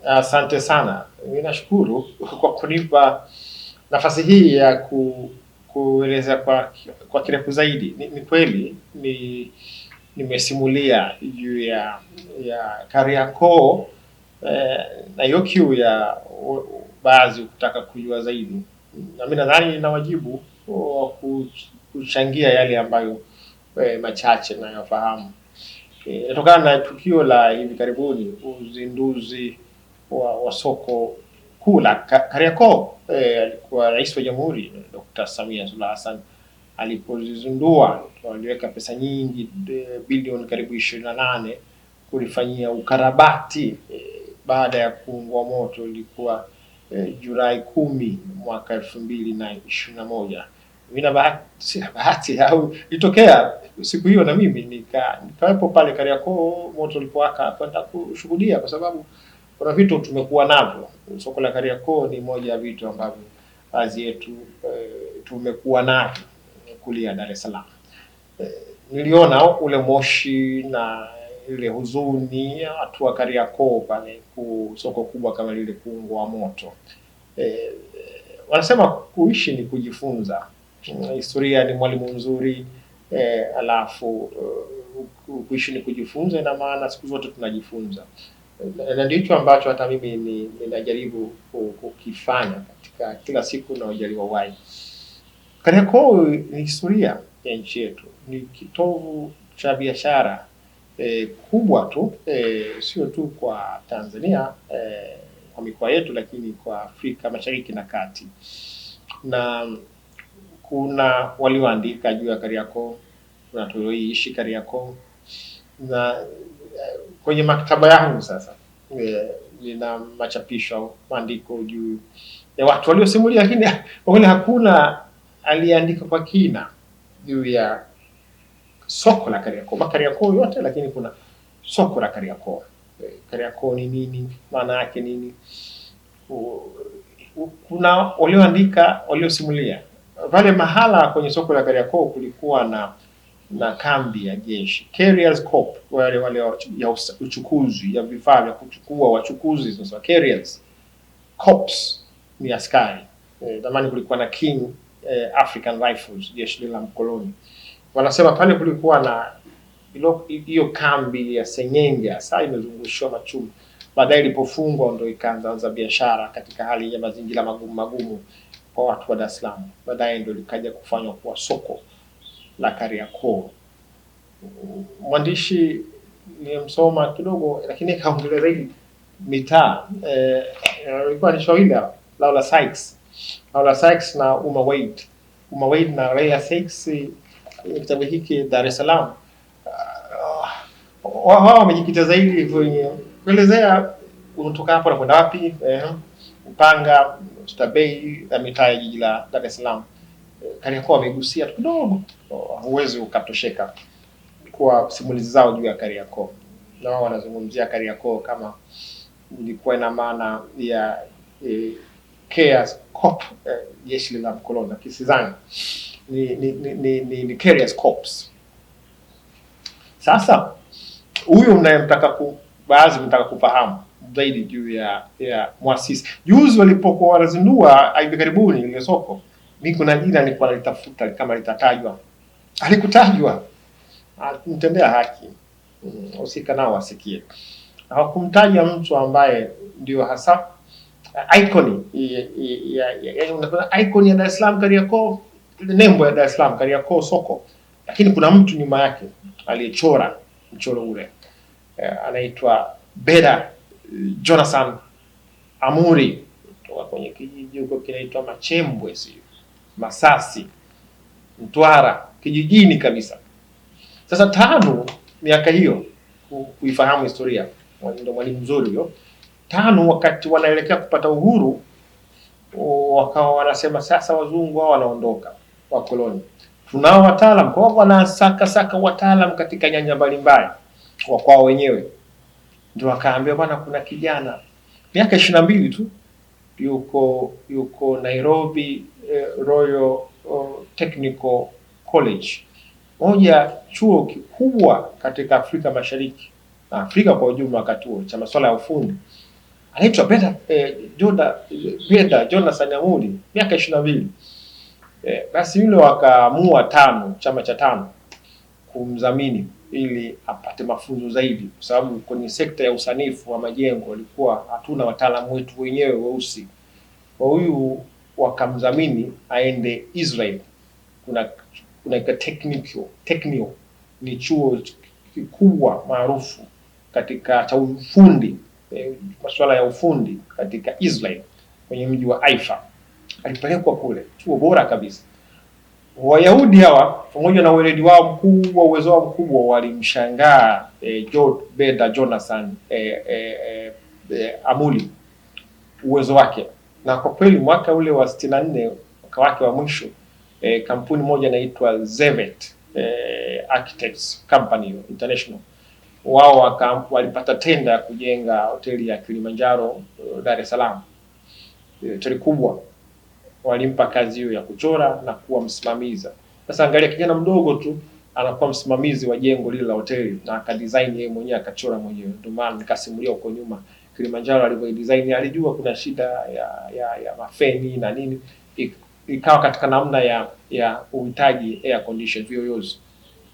Asante sana. Ninashukuru kwa kunipa nafasi hii ya kueleza kwa kirefu zaidi. Ni kweli nimesimulia juu ya Kariakoo, na hiyo kiu ya baadhi kutaka kujua zaidi, na mimi nadhani nina wajibu wa kuchangia yale ambayo machache nayofahamu. Inatokana na tukio la hivi karibuni, uzinduzi wa soko kuu la Kariakoo. Alikuwa Rais wa Jamhuri Dr. Samia Suluhu Hassan alipozindua, waliweka pesa nyingi, bilioni karibu 28 kulifanyia ukarabati baada ya kuungua moto. Ilikuwa Julai 10 mwaka 2021. Sina bahati au itokea siku hiyo na mimi nikawepo pale Kariakoo moto ulipowaka kwenda kushuhudia, kwa sababu kuna vitu tumekuwa navyo. Soko la Kariakoo ni moja ya vitu ambavyo baadhi yetu tumekuwa navyo kulia Dar es Salaam. Niliona ule moshi na ile huzuni ya watu wa Kariakoo pale soko kubwa kama lile kuungua moto. Wanasema kuishi ni kujifunza. Historia ni mwalimu mzuri, alafu kuishi ni kujifunza, ina maana siku zote tunajifunza. Na ndicho ambacho hata mimi ninajaribu kukifanya katika kila siku na ujaliwa wai. Kariakoo ni historia ya nchi yetu, ni kitovu cha biashara kubwa tu, sio tu kwa Tanzania, kwa mikoa yetu, lakini kwa Afrika Mashariki na Kati. Na kuna walioandika juu ya Kariakoo, kuna tulioishi Kariakoo, na kwenye maktaba yangu sasa nina machapisho, maandiko juu ya watu waliosimulia, lakini wale hakuna aliandika kwa kina juu ya soko la Kariakoo. Kariakoo yote, lakini kuna soko la Kariakoo. Kariakoo ni nini? Maana yake nini? Kuna walioandika, waliosimulia. Pale mahala kwenye soko la Kariakoo kulikuwa na kambi ya jeshi, Carriers Corps, wale ya uchukuzi ya vifaa vya kuchukua wachukuzi. Sasa Carriers Corps ni askari. Zamani kulikuwa na King African Rifles, jeshi la mkoloni. Wanasema pale kulikuwa na hiyo kambi ya Senyenge, sasa imezungushwa machuma. Baadaye ilipofungwa ndio ikaanza biashara katika hali ya mazingira magumu kwa watu wa Dar es Salaam. Baadaye ndio likaja kufanywa kuwa soko la Kariakoo. Mwandishi nilimsoma kidogo, lakini kaongelea zaidi mitaa. Ilikuwa ni Swahili, Laura Sykes na Uma Wade na Leila Sykes. Kitabu hiki Dar es Salaam, wao wamejikita zaidi kwenye kuelezea unatoka hapo na kwenda wapi, Upanga, Oysterbay na mitaa ya jiji la Dar es Salaam. Kariakoo wamegusia kidogo, huwezi ukatosheka kwa simulizi zao juu ya Kariakoo. Na wao wanazungumzia Kariakoo kama ilikuwa ina maana ya Carriers Corps, jeshi la mkoloni. Kisizani ni Carriers Corps. Sasa huyu mnayemtaka baadhi mtaka kufahamu zaidi juu ya muasisi, juzi walipokuwa wanazindua hivi karibuni ile soko, mimi kuna jina nilikuwa nalitafuta kama litatajwa, alikutajwa. Mtendea haki usika nao wasikie. Hawakumtaja mtu ambaye ndio hasa icon ya unaona icon ya Dar es Salaam Kariakoo, ile nembo ya Dar es Salaam Kariakoo soko, lakini kuna mtu nyuma yake aliyechora mchoro ule. Anaitwa Beda Jonathan Amuri, kutoka kwenye kijiji huko kinaitwa Machembwe, sio Masasi, Mtwara, kijijini kabisa. Sasa tano miaka hiyo, kuifahamu historia, ndio mwalimu mzuri huyo. Tano, wakati wanaelekea kupata uhuru, wakawa wanasema sasa wazungu wao wanaondoka, wakoloni, tunao wataalamu. Kwa wanasaka wataalamu katika nyanja mbalimbali kwa kwao wenyewe. Ndio wakaambia bwana, kuna kijana miaka 22 tu yuko Nairobi Royal Technical College, moja chuo kikubwa katika Afrika Mashariki na Afrika kwa ujumla wakati huo, cha masuala ya ufundi. anaitwa Beda Jonathan Amuli, miaka 22. Basi yule wakaamua chama cha TANU kumdhamini ili apate mafunzo zaidi, kwa sababu kwenye sekta ya usanifu wa majengo walikuwa hatuna wataalamu wetu wenyewe weusi. Kwa huyu wakamdhamini aende Israel. Kuna Technio ni chuo kikubwa maarufu katika cha ufundi, masuala ya ufundi katika Israel, kwenye mji wa Haifa. Alipelekwa kule, chuo bora kabisa. Wayahudi hawa pamoja na weledi wao mkubwa, uwezo wao mkubwa, walimshangaa Beda Jonathan Amuli, uwezo wake. Na kwa kweli mwaka ule wa 64, mwaka wake wa mwisho, kampuni moja inaitwa Zevet Architects Company International, wao walipata tenda ya kujenga hoteli ya Kilimanjaro Dar es Salaam, hoteli kubwa. Walimpa kazi hiyo ya kuchora na kuwa msimamizi. Sasa angalia, kijana mdogo tu anakuwa msimamizi wa jengo lile la hoteli, na akadesign yeye mwenyewe, akachora mwenyewe. Ndio maana nikasimulia huko nyuma Kilimanjaro alivyo design, alijua kuna shida ya mafeni na nini, ikawa katika namna ya uhitaji air condition, viyoyozi.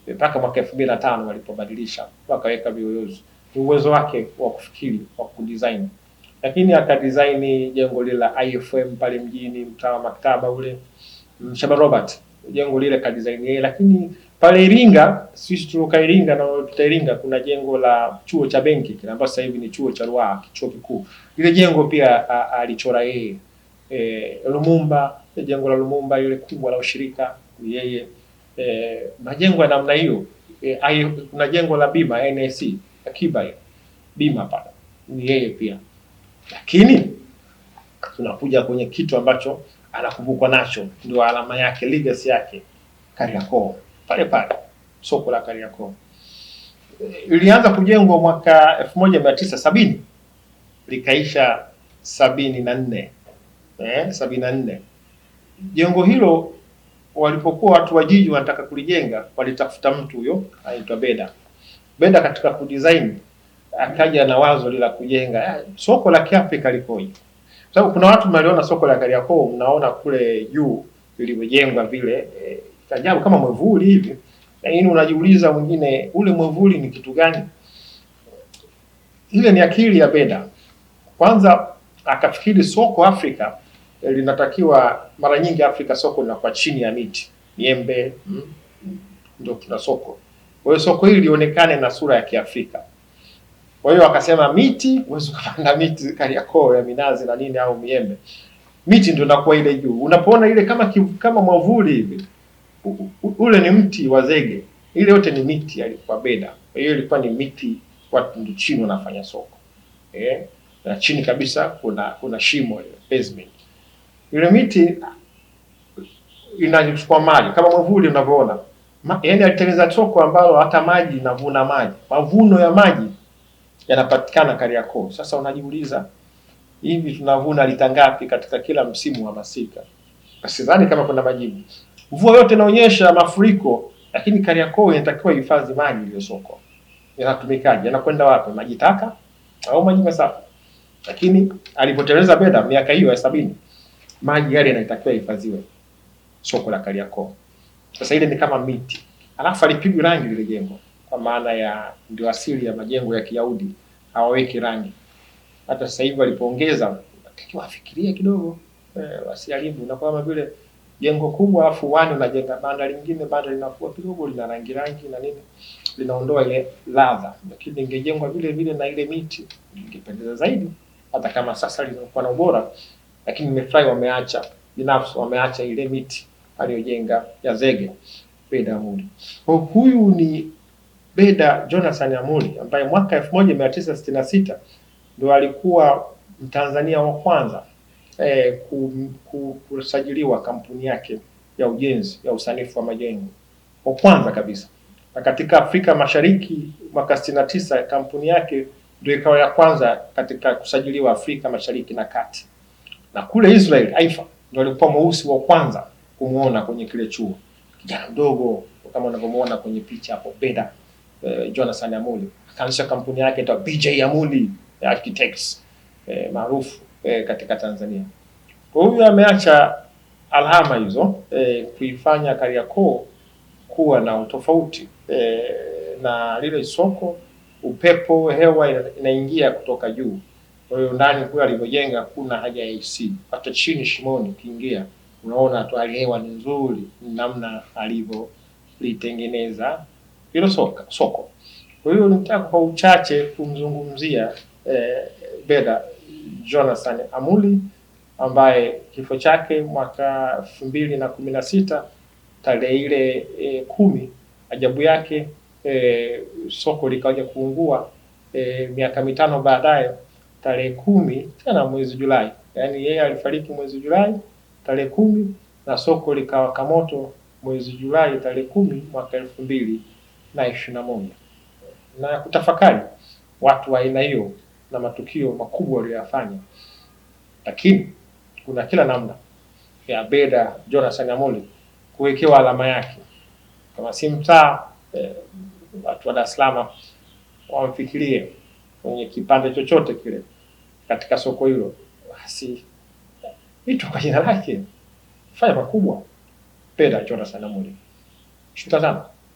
Mpaka mwaka 2005 walipobadilisha wakaweka viyoyozi. Ni uwezo wake wa kufikiri, wa kudesign. Lakini akadesign jengo lile la IFM pale mjini, mtaa wa maktaba ule, Shaba Robert, jengo lile ka design yeye. Lakini pale Iringa, sisi tuloka Iringa na wapita Iringa, kuna jengo la chuo cha benki kile ambacho sasa hivi ni chuo cha Ruaha, chuo kikuu. Ile jengo pia alichora yeye. Lumumba, jengo la Lumumba ile kubwa la ushirika ni yeye. Majengo ya namna hiyo, kuna jengo la bima NSC Akiba bima pale ni yeye pia. Lakini tunakuja kwenye kitu ambacho anakumbukwa nacho, ndio alama yake, legacy yake, Kariakoo. Pale soko la Kariakoo ilianza kujengwa mwaka 1970, likaisha 74. 74. Jengo hilo walipokuwa watu wa jiji wanataka kulijenga, walitafuta mtu huyo anaitwa Beda katika kudesign akaja na wazo la kujenga soko la Kiafrika likoje. Sababu kuna watu mnaliona soko la Kariakoo, mnaona kule juu lilivyojengwa vile ajabu kama mwevuli hivi, lakini unajiuliza mwingine, ule mwevuli ni kitu gani? Ile ni akili ya Beda. Kwanza akafikiri soko Afrika linatakiwa, mara nyingi Afrika soko linakuwa chini ya miti, miembe, ndio tuna soko. Kwa hiyo soko hili lionekane na sura ya Kiafrika. Kwa hiyo akasema miti, huwezi kupanda miti Kariakoo ya minazi na nini au miembe. Miti ndio inakuwa ile juu. Unapoona ile kama mwavuli hivi, ule ni mti wa zege. Ile yote ni miti alikuwa Beda. Kwa hiyo ilikuwa ni miti, watu ndio chini wanafanya soko. Na chini kabisa kuna shimo ile basement. Ile miti inachukua maji kama mwavuli unavyoona. Yaani alitengeneza soko ambalo hata maji inavuna maji. Mavuno ya maji yanapatikana Kariakoo. Sasa unajiuliza, hivi tunavuna lita ngapi katika kila msimu wa masika? Sidhani kama kuna majibu. Mvua yote inaonyesha mafuriko, lakini Kariakoo inatakiwa hifadhi maji ile soko. Yanatumikaje? Yanakwenda wapi? Maji taka au maji masafi? Lakini alipoteleza Beda miaka hiyo ya 70, maji yale yanatakiwa hifadhiwe soko la Kariakoo. Sasa ile ni kama miti. Alafu alipigwa rangi lile jengo, kwa maana ya ndio asili ya majengo ya Kiyahudi, hawaweki rangi. Hata sasa hivi walipoongeza, takiwa afikirie kidogo, wasiharibu. Na kama vile jengo kubwa afu uwani unajenga banda lingine, banda linakuwa kidogo lina rangi na nini, linaondoa ile ladha. Lakini ingejengwa vile vile na ile miti, ingependeza zaidi, hata kama sasa linakuwa na ubora. Lakini nimefurahi wameacha ile miti aliyojenga ya zege Beda Amuli. Huyu ni Beda Jonathan Amuli ambaye mwaka 1966 ndio alikuwa Mtanzania wa kwanza kusajiliwa kampuni yake ya ujenzi ya usanifu wa majengo, wa kwanza kabisa. Na katika Afrika Mashariki mwaka 69 kampuni yake ndio ikawa ya kwanza katika kusajiliwa Afrika Mashariki na Kati. Na kule Israel Haifa ndio alikuwa mweusi wa kwanza kumuona kwenye kile chuo. Kijana mdogo kama unavyomuona kwenye picha hapo, Beda Jonathan Amuli akaanzisha kampuni yake inaitwa BJ Amuli Architects. maarufu katika Tanzania. Kwa hiyo ameacha alama hizo kuifanya Kariakoo kuwa na utofauti na lile soko, upepo, hewa inaingia kutoka juu. Kwa hiyo ndani kule alivyojenga kuna haja ya AC. Hata chini shimoni ukiingia unaona tu hali hewa ni nzuri, namna alivyolitengeneza hilo soko. Kwa hiyo nitaka kwa uchache kumzungumzia Beda Jonathan Amuli ambaye kifo chake mwaka 2016 tarehe ile 10, ajabu yake soko likaja kuungua miaka mitano baadaye tarehe 10 tena mwezi Julai. Yaani yeye alifariki mwezi Julai tarehe 10 na soko likawaka moto mwezi Julai tarehe 10 mwaka 2021. Na kutafakari watu wa aina hiyo na matukio makubwa waliyofanya, lakini kuna kila namna ya Beda Jonathan Amuli kuwekewa alama yake. Kama si mtaa, watu wa Dar es Salaam wamfikirie kwenye kipande chochote kile katika soko hilo, basi itwa kwa jina lake, fanya makubwa Beda Jonathan Amuli. Shukrani sana.